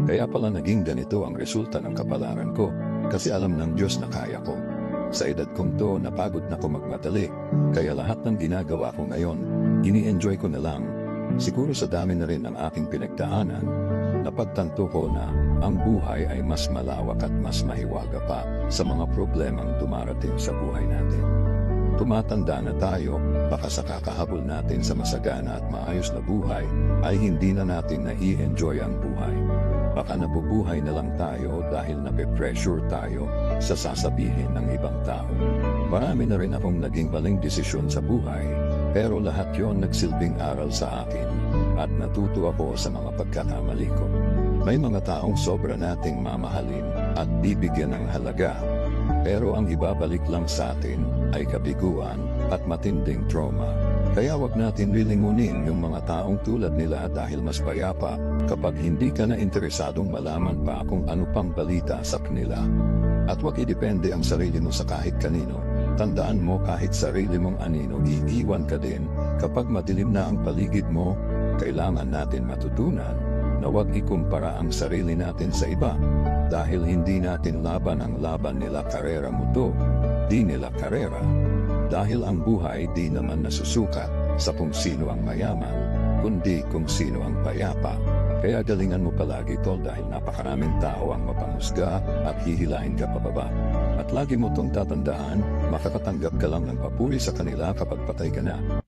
Kaya pala naging ganito ang resulta ng kapalaran ko, kasi alam ng Diyos na kaya ko. Sa edad kong to, napagod na ko magmadali, kaya lahat ng ginagawa ko ngayon, ini-enjoy ko na lang. Siguro sa dami na rin ng aking pinagdaanan, napagtanto ko na ang buhay ay mas malawak at mas mahiwaga pa sa mga problemang dumarating sa buhay natin. Tumatanda na tayo, baka sa kakahabol natin sa masagana at maayos na buhay, ay hindi na natin na-i-enjoy ang buhay. Baka nabubuhay na lang tayo dahil nape-pressure tayo sa sasabihin ng ibang tao. Marami na rin akong naging maling desisyon sa buhay, pero lahat yon nagsilbing aral sa akin at natuto ako sa mga pagkakamali ko. May mga taong sobra nating mamahalin at bibigyan ng halaga, pero ang ibabalik lang sa atin ay kabiguan at matinding trauma. Kaya wag natin lilingunin yung mga taong tulad nila dahil mas payapa kapag hindi ka na interesadong malaman pa kung ano pang balita sa kanila. At wag idepende ang sarili mo sa kahit kanino. Tandaan mo kahit sarili mong anino, iiwan ka din. Kapag madilim na ang paligid mo, kailangan natin matutunan na wag ikumpara ang sarili natin sa iba. Dahil hindi natin laban ang laban nila karera mo to, di nila karera. Dahil ang buhay di naman nasusukat sa kung sino ang mayaman, kundi kung sino ang payapa. Kaya galingan mo palagi tol dahil napakaraming tao ang mapanghusga at hihilahin ka pababa. At lagi mo tong tatandaan, makakatanggap ka lang ng papuri sa kanila kapag patay ka na.